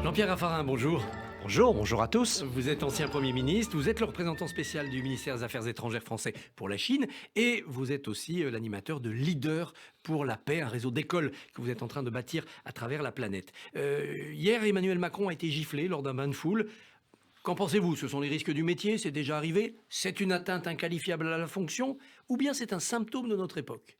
Jean-Pierre Raffarin, bonjour. Bonjour à tous. Vous êtes ancien Premier ministre, vous êtes le représentant spécial du ministère des Affaires étrangères français pour la Chine et vous êtes aussi l'animateur de Leader pour la paix, un réseau d'écoles que vous êtes en train de bâtir à travers la planète. Hier, Emmanuel Macron a été giflé lors d'un bain de foule. Qu'en pensez-vous? Ce sont les risques du métier, c'est déjà arrivé? C'est une atteinte inqualifiable à la fonction? Ou bien c'est un symptôme de notre époque?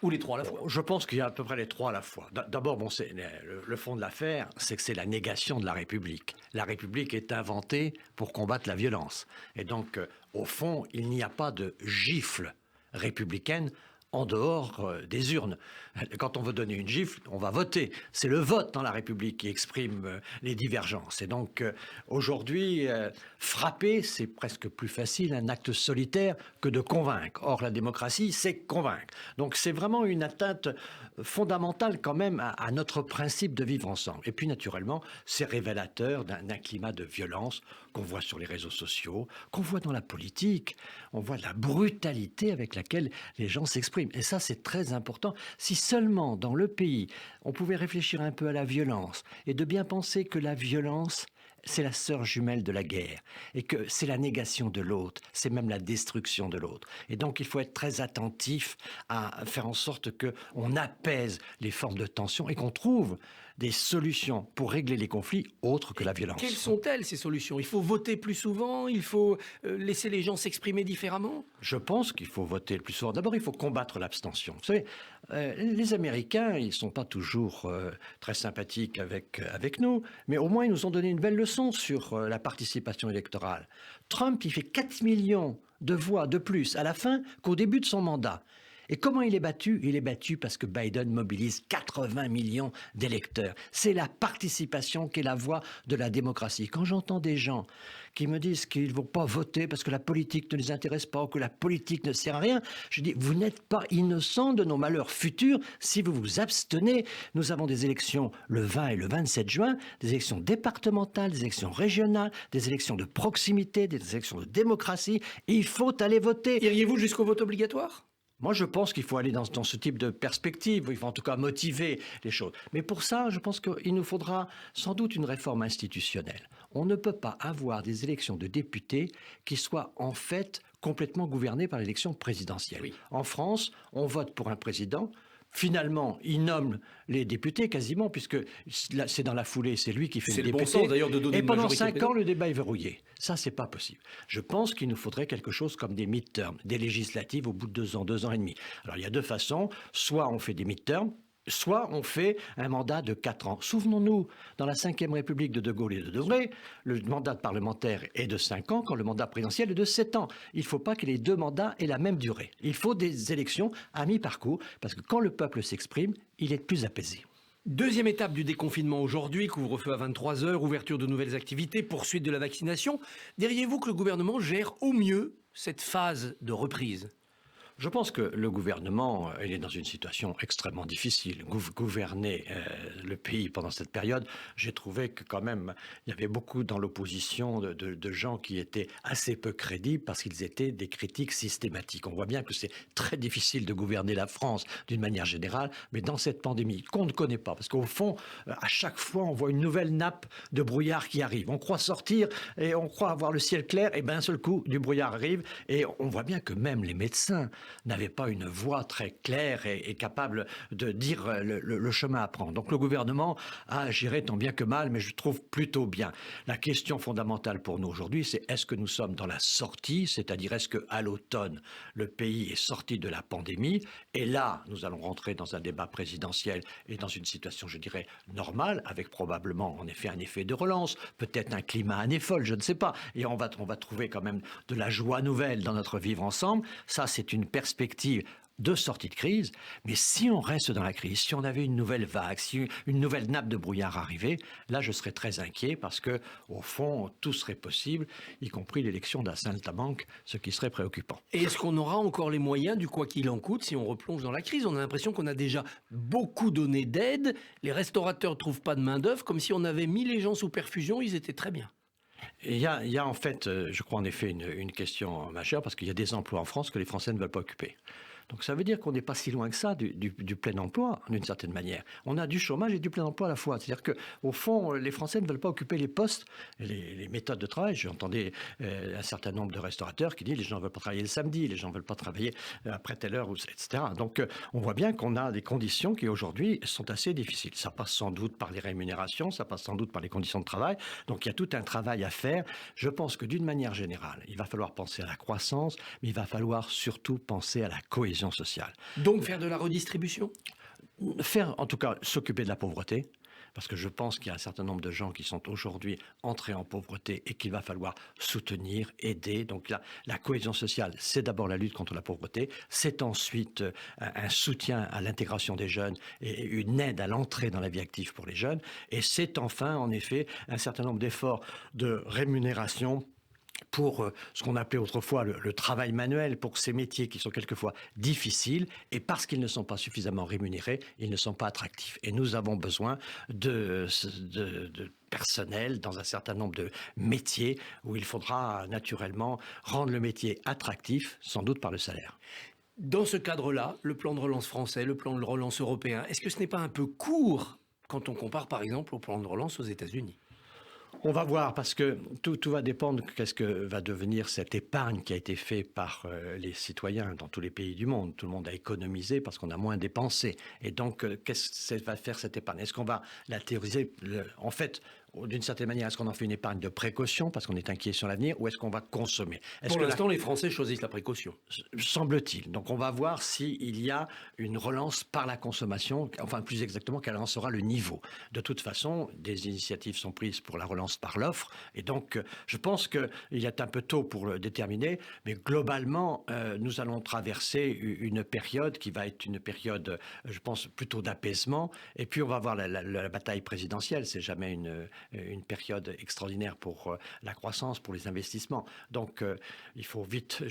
Ou les trois à la fois? Je pense qu'il y a à peu près les trois à la fois. D'abord, le fond de l'affaire, c'est que c'est la négation de la République. La République est inventée pour combattre la violence. Et donc, au fond, il n'y a pas de gifle républicaine en dehors des urnes. Quand on veut donner une gifle, on va voter. C'est le vote dans la République qui exprime les divergences. Et donc, aujourd'hui, frapper, c'est presque plus facile, un acte solitaire, que de convaincre. Or, la démocratie, c'est convaincre. Donc, c'est vraiment une atteinte fondamentale quand même à notre principe de vivre ensemble. Et puis, naturellement, c'est révélateur d'un climat de violence qu'on voit sur les réseaux sociaux, qu'on voit dans la politique. On voit la brutalité avec laquelle les gens s'expriment. Et ça, c'est très important. Si seulement dans le pays, on pouvait réfléchir un peu à la violence et de bien penser que la violence, c'est la sœur jumelle de la guerre et que c'est la négation de l'autre, c'est même la destruction de l'autre. Et donc, il faut être très attentif à faire en sorte qu'on apaise les formes de tension et qu'on trouve des solutions pour régler les conflits autres que la violence. Quelles sont-elles, ces solutions? Il faut voter plus souvent? Il faut laisser les gens s'exprimer différemment? Je pense qu'il faut voter le plus souvent. D'abord, il faut combattre l'abstention. Vous savez, les Américains, ils ne sont pas toujours très sympathiques avec nous, mais au moins, ils nous ont donné une belle leçon sur la participation électorale. Trump, il fait 4 millions de voix de plus à la fin qu'au début de son mandat. Et comment il est battu? Il est battu parce que Biden mobilise 80 millions d'électeurs. C'est la participation qui est la voie de la démocratie. Quand j'entends des gens qui me disent qu'ils ne vont pas voter parce que la politique ne les intéresse pas ou que la politique ne sert à rien, je dis, vous n'êtes pas innocents de nos malheurs futurs si vous vous abstenez. Nous avons des élections le 20 et le 27 juin, des élections départementales, des élections régionales, des élections de proximité, des élections de démocratie. Il faut aller voter. Iriez-vous jusqu'au vote obligatoire? Moi, je pense qu'il faut aller dans ce type de perspective. Il faut en tout cas motiver les choses. Mais pour ça, je pense qu'il nous faudra sans doute une réforme institutionnelle. On ne peut pas avoir des élections de députés qui soient en fait complètement gouvernées par l'élection présidentielle. Oui. En France, on vote pour un président. Finalement, il nomme les députés quasiment, puisque c'est dans la foulée, c'est lui qui fait les députés. C'est le bon sens d'ailleurs de donner une majorité. Et pendant 5 ans, présidentielle. le débat est verrouillé. Ça, c'est pas possible. Je pense qu'il nous faudrait quelque chose comme des midterms, des législatives au bout de 2 ans et demi. Alors, il y a deux façons. Soit on fait des midterms, soit on fait un mandat de 4 ans. Souvenons-nous, dans la Ve République de Gaulle et de Debré, le mandat de parlementaire est de 5 ans, quand le mandat présidentiel est de 7 ans. Il ne faut pas que les deux mandats aient la même durée. Il faut des élections à mi-parcours, parce que quand le peuple s'exprime, il est plus apaisé. Deuxième étape du déconfinement aujourd'hui, couvre-feu à 23 heures, ouverture de nouvelles activités, poursuite de la vaccination. Diriez-vous que le gouvernement gère au mieux cette phase de reprise? Je pense que le gouvernement, il est dans une situation extrêmement difficile. Gouverner le pays pendant cette période, j'ai trouvé que quand même, il y avait beaucoup dans l'opposition de gens qui étaient assez peu crédibles parce qu'ils étaient des critiques systématiques. On voit bien que c'est très difficile de gouverner la France d'une manière générale, mais dans cette pandémie qu'on ne connaît pas, parce qu'au fond, à chaque fois, on voit une nouvelle nappe de brouillard qui arrive. On croit sortir et on croit avoir le ciel clair, et d'un seul coup, du brouillard arrive, et on voit bien que même les médecins n'avait pas une voix très claire et capable de dire le chemin à prendre. Donc le gouvernement a géré tant bien que mal, mais je trouve plutôt bien. La question fondamentale pour nous aujourd'hui, c'est est-ce que nous sommes dans la sortie, c'est-à-dire est-ce qu'à l'automne, le pays est sorti de la pandémie, et là, nous allons rentrer dans un débat présidentiel et dans une situation, je dirais, normale, avec probablement, en effet, un effet de relance, peut-être un climat anéphole, je ne sais pas, et on va trouver quand même de la joie nouvelle dans notre vivre ensemble. Ça, c'est une perspective de sortie de crise, mais si on reste dans la crise, si on avait une nouvelle vague, si une nouvelle nappe de brouillard arrivait, là je serais très inquiet parce que au fond tout serait possible, y compris l'élection d'un saltimbanque, ce qui serait préoccupant. Et est-ce qu'on aura encore les moyens du quoi qu'il en coûte si on replonge dans la crise? On a l'impression qu'on a déjà beaucoup donné d'aide, les restaurateurs ne trouvent pas de main d'œuvre, comme si on avait mis les gens sous perfusion, ils étaient très bien. Il y a en fait, je crois en effet une question majeure parce qu'il y a des emplois en France que les Français ne veulent pas occuper. Donc ça veut dire qu'on n'est pas si loin que ça du plein emploi, d'une certaine manière. On a du chômage et du plein emploi à la fois. C'est-à-dire qu'au fond, les Français ne veulent pas occuper les postes, les méthodes de travail. J'entendais un certain nombre de restaurateurs qui disent les gens ne veulent pas travailler le samedi, les gens ne veulent pas travailler après telle heure, etc. Donc on voit bien qu'on a des conditions qui aujourd'hui sont assez difficiles. Ça passe sans doute par les rémunérations, ça passe sans doute par les conditions de travail. Donc il y a tout un travail à faire. Je pense que d'une manière générale, il va falloir penser à la croissance, mais il va falloir surtout penser à la cohésion sociale. Donc faire de la redistribution ? Faire, en tout cas, s'occuper de la pauvreté, parce que je pense qu'il y a un certain nombre de gens qui sont aujourd'hui entrés en pauvreté et qu'il va falloir soutenir, aider. Donc la cohésion sociale, c'est d'abord la lutte contre la pauvreté, c'est ensuite un soutien à l'intégration des jeunes et une aide à l'entrée dans la vie active pour les jeunes, et c'est enfin, en effet, un certain nombre d'efforts de rémunération pour ce qu'on appelait autrefois le travail manuel, pour ces métiers qui sont quelquefois difficiles, et parce qu'ils ne sont pas suffisamment rémunérés, ils ne sont pas attractifs. Et nous avons besoin de personnel dans un certain nombre de métiers où il faudra naturellement rendre le métier attractif, sans doute par le salaire. Dans ce cadre-là, le plan de relance français, le plan de relance européen, est-ce que ce n'est pas un peu court quand on compare par exemple au plan de relance aux États-Unis ? On va voir, parce que tout va dépendre de qu'est-ce que va devenir cette épargne qui a été faite par les citoyens dans tous les pays du monde. Tout le monde a économisé parce qu'on a moins dépensé. Et donc, qu'est-ce que va faire cette épargne ? Est-ce qu'on va la théoriser ? En fait, d'une certaine manière, est-ce qu'on en fait une épargne de précaution parce qu'on est inquiet sur l'avenir, ou est-ce qu'on va consommer ? Pour l'instant, les Français choisissent la précaution. Semble-t-il. Donc on va voir s'il y a une relance par la consommation, enfin plus exactement, quel en sera le niveau. De toute façon, des initiatives sont prises pour la relance par l'offre, et donc je pense qu'il est un peu tôt pour le déterminer, mais globalement, nous allons traverser une période qui va être une période, je pense, plutôt d'apaisement, et puis on va voir la bataille présidentielle. C'est jamais une période extraordinaire pour la croissance, pour les investissements. Donc, il faut vite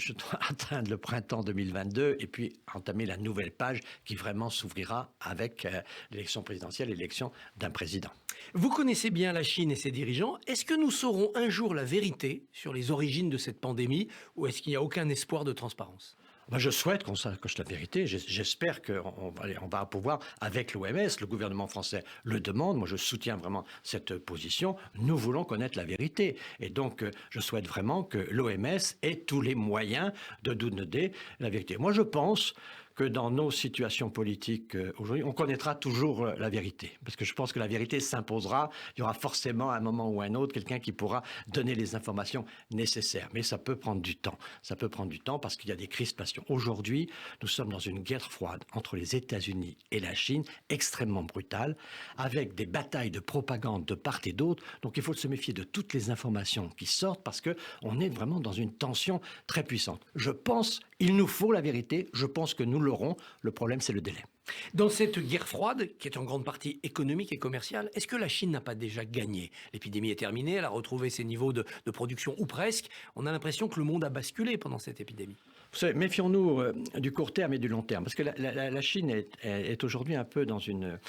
atteindre le printemps 2022 et puis entamer la nouvelle page qui vraiment s'ouvrira avec l'élection présidentielle et l'élection d'un président. Vous connaissez bien la Chine et ses dirigeants. Est-ce que nous saurons un jour la vérité sur les origines de cette pandémie, ou est-ce qu'il n'y a aucun espoir de transparence ? Je souhaite qu'on sache la vérité. J'espère qu'on va pouvoir, avec l'OMS, le gouvernement français le demande. Moi, je soutiens vraiment cette position. Nous voulons connaître la vérité. Et donc, je souhaite vraiment que l'OMS ait tous les moyens de donner la vérité. Moi, je pense que dans nos situations politiques aujourd'hui, on connaîtra toujours la vérité. Parce que je pense que la vérité s'imposera. Il y aura forcément à un moment ou à un autre quelqu'un qui pourra donner les informations nécessaires. Mais ça peut prendre du temps. Ça peut prendre du temps parce qu'il y a des crispations. Aujourd'hui, nous sommes dans une guerre froide entre les États-Unis et la Chine, extrêmement brutale, avec des batailles de propagande de part et d'autre. Donc il faut se méfier de toutes les informations qui sortent parce qu'on est vraiment dans une tension très puissante. Je pense qu'il nous faut la vérité. Je pense que nous l'aurons. Le problème, c'est le délai. Dans cette guerre froide, qui est en grande partie économique et commerciale, est-ce que la Chine n'a pas déjà gagné ? L'épidémie est terminée, elle a retrouvé ses niveaux de production, ou presque. On a l'impression que le monde a basculé pendant cette épidémie. Vous savez, méfions-nous du court terme et du long terme, parce que la Chine est aujourd'hui un peu dans une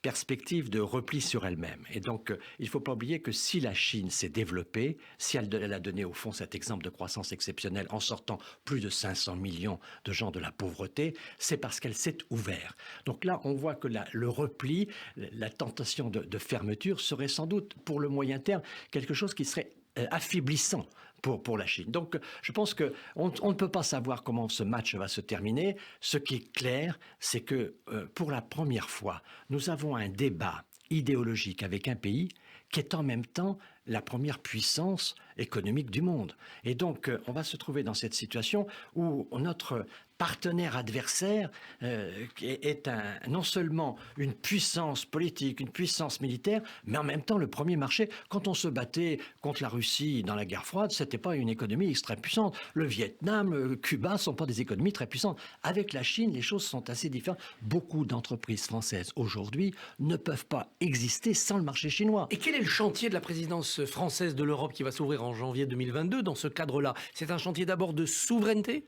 perspective de repli sur elle-même. Et donc, il ne faut pas oublier que si la Chine s'est développée, si elle a donné au fond cet exemple de croissance exceptionnelle en sortant plus de 500 millions de gens de la pauvreté, c'est parce qu'elle s'est ouverte. Donc là, on voit que le repli, la tentation de fermeture serait sans doute, pour le moyen terme, quelque chose qui serait affaiblissant pour la Chine. Donc, je pense qu'on ne peut pas savoir comment ce match va se terminer. Ce qui est clair, c'est que pour la première fois, nous avons un débat idéologique avec un pays qui est en même temps la première puissance économique du monde. Et donc, on va se trouver dans cette situation où notre partenaire adversaire est non seulement une puissance politique, une puissance militaire, mais en même temps le premier marché. Quand on se battait contre la Russie dans la guerre froide, c'était pas une économie très puissante. Le Vietnam, Cuba sont pas des économies très puissantes. Avec la Chine, les choses sont assez différentes. Beaucoup d'entreprises françaises aujourd'hui ne peuvent pas exister sans le marché chinois. Et quel est le chantier de la présidence française de l'Europe qui va s'ouvrir en janvier 2022 dans ce cadre-là ? C'est un chantier d'abord de souveraineté ?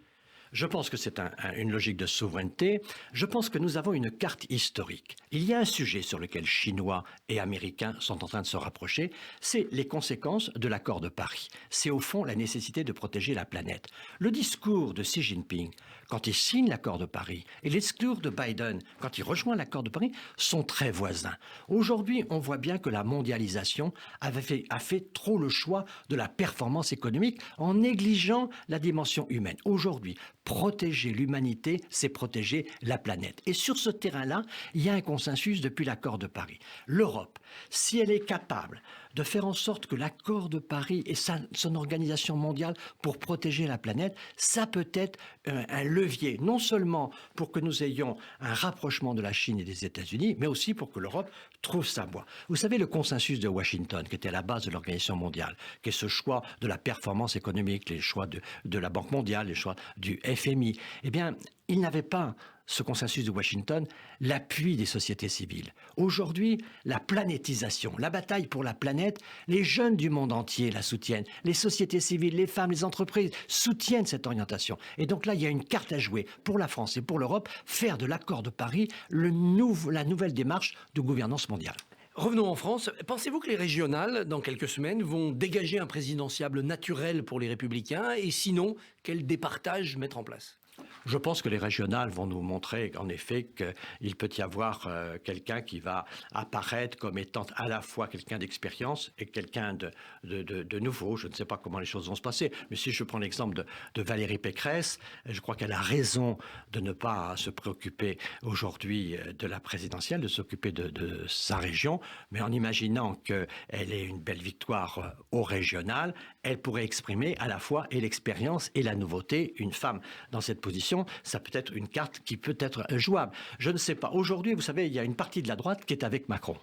Je pense que c'est une logique de souveraineté. Je pense que nous avons une carte historique. Il y a un sujet sur lequel Chinois et Américains sont en train de se rapprocher, c'est les conséquences de l'accord de Paris. C'est au fond la nécessité de protéger la planète. Le discours de Xi Jinping, quand il signe l'accord de Paris, et les discours de Biden, quand il rejoint l'accord de Paris, sont très voisins. Aujourd'hui, on voit bien que la mondialisation a fait trop le choix de la performance économique en négligeant la dimension humaine. Aujourd'hui, protéger l'humanité, c'est protéger la planète. Et sur ce terrain-là, il y a un consensus depuis l'accord de Paris. L'Europe, si elle est capable de faire en sorte que l'accord de Paris et son organisation mondiale pour protéger la planète, ça peut être un levier, non seulement pour que nous ayons un rapprochement de la Chine et des États-Unis, mais aussi pour que l'Europe trouve sa voie. Vous savez, le consensus de Washington, qui était à la base de l'organisation mondiale, qui est ce choix de la performance économique, les choix de la Banque mondiale, les choix du FMI, eh bien, il n'avait pas, ce consensus de Washington, l'appui des sociétés civiles. Aujourd'hui, la planétisation, la bataille pour la planète, les jeunes du monde entier la soutiennent. Les sociétés civiles, les femmes, les entreprises soutiennent cette orientation. Et donc là, il y a une carte à jouer pour la France et pour l'Europe, faire de l'accord de Paris la nouvelle démarche de gouvernance mondiale. Revenons en France. Pensez-vous que les régionales, dans quelques semaines, vont dégager un présidentiable naturel pour les Républicains? Et sinon, quel départage mettre en place? Je pense que les régionales vont nous montrer en effet qu'il peut y avoir quelqu'un qui va apparaître comme étant à la fois quelqu'un d'expérience et quelqu'un de nouveau. Je ne sais pas comment les choses vont se passer, mais si je prends l'exemple de Valérie Pécresse, je crois qu'elle a raison de ne pas se préoccuper aujourd'hui de la présidentielle, de s'occuper de sa région, mais en imaginant qu'elle ait une belle victoire au régional, elle pourrait exprimer à la fois et l'expérience et la nouveauté. Une femme dans cette position, ça peut être une carte qui peut être jouable. Je ne sais pas. Aujourd'hui, vous savez, il y a une partie de la droite qui est avec Macron.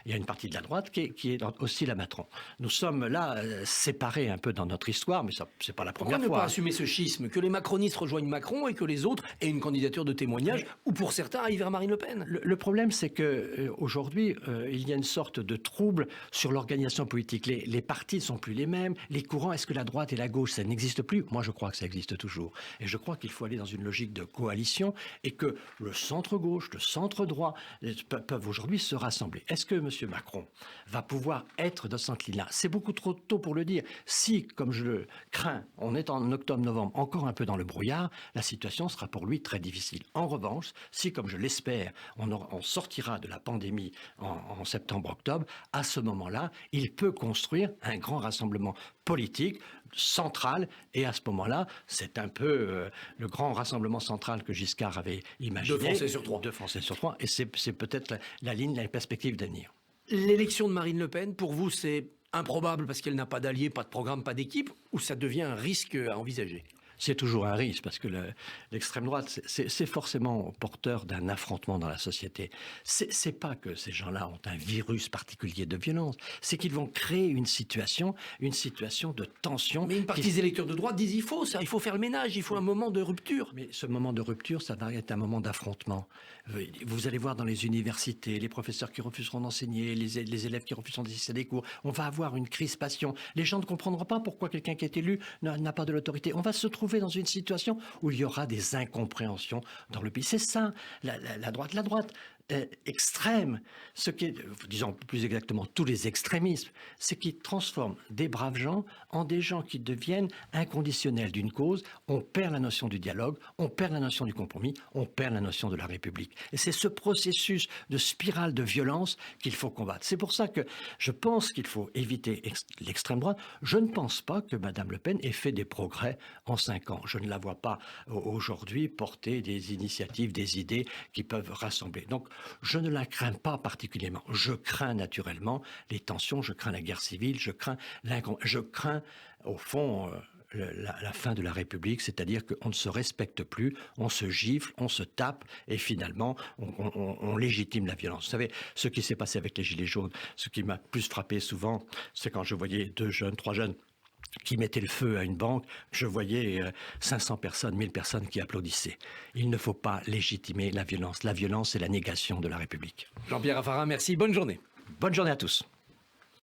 Il y a une partie de la droite qui est aussi la Macron. Nous sommes là séparés un peu dans notre histoire, mais ça, c'est pas la première fois. Pourquoi ne pas assumer ce schisme, que les macronistes rejoignent Macron et que les autres aient une candidature de témoignage, ou pour certains aillent vers Marine Le Pen? Le problème, c'est que aujourd'hui, il y a une sorte de trouble sur l'organisation politique. Les partis ne sont plus les mêmes. Les courants, est-ce que la droite et la gauche, ça n'existe plus? Moi, je crois que ça existe toujours. Et je crois qu'il faut aller dans une logique de coalition et que le centre-gauche, le centre-droit peuvent aujourd'hui se rassembler. Est-ce que M. Macron va pouvoir être dans cette ligne-là? C'est beaucoup trop tôt pour le dire. Si, comme je le crains, on est en octobre-novembre encore un peu dans le brouillard, la situation sera pour lui très difficile. En revanche, si, comme je l'espère, on sortira de la pandémie en septembre-octobre, à ce moment-là, il peut construire un grand rassemblement politique central, et à ce moment-là, c'est un peu le grand rassemblement central que Giscard avait imaginé. 2 Français sur 3. 2 Français sur 3, et c'est peut-être la ligne, la perspective d'avenir. L'élection de Marine Le Pen, pour vous, c'est improbable parce qu'elle n'a pas d'alliés, pas de programme, pas d'équipe, ou ça devient un risque à envisager? C'est toujours un risque parce que l'extrême droite, c'est forcément porteur d'un affrontement dans la société. C'est pas que ces gens-là ont un virus particulier de violence, c'est qu'ils vont créer une situation de tension. Mais une partie des électeurs de droite disent il faut faire le ménage, il faut un moment de rupture. Mais ce moment de rupture, ça va être un moment d'affrontement. Vous allez voir dans les universités, les professeurs qui refuseront d'enseigner, les élèves qui refuseront d'assister à des cours. On va avoir une crispation. Les gens ne comprendront pas pourquoi quelqu'un qui est élu n'a pas de l'autorité. On va se trouver dans une situation où il y aura des incompréhensions dans le pays. C'est ça, la droite extrême, ce qui est, disons plus exactement, tous les extrémismes, c'est qu'ils transforment des braves gens en des gens qui deviennent inconditionnels d'une cause. On perd la notion du dialogue, on perd la notion du compromis, on perd la notion de la République. Et c'est ce processus de spirale de violence qu'il faut combattre. C'est pour ça que je pense qu'il faut éviter l'extrême droite. Je ne pense pas que Mme Le Pen ait fait des progrès en 5 ans. Je ne la vois pas aujourd'hui porter des initiatives, des idées qui peuvent rassembler. Donc, je ne la crains pas particulièrement. Je crains naturellement les tensions, je crains la guerre civile, je crains au fond la fin de la République, c'est-à-dire qu'on ne se respecte plus, on se gifle, on se tape et finalement on légitime la violence. Vous savez, ce qui s'est passé avec les Gilets jaunes, ce qui m'a plus frappé souvent, c'est quand je voyais 2 jeunes, 3 jeunes qui mettaient le feu à une banque, je voyais 500 personnes, 1000 personnes qui applaudissaient. Il ne faut pas légitimer la violence. La violence, c'est la négation de la République. Jean-Pierre Raffarin, merci. Bonne journée. Bonne journée à tous.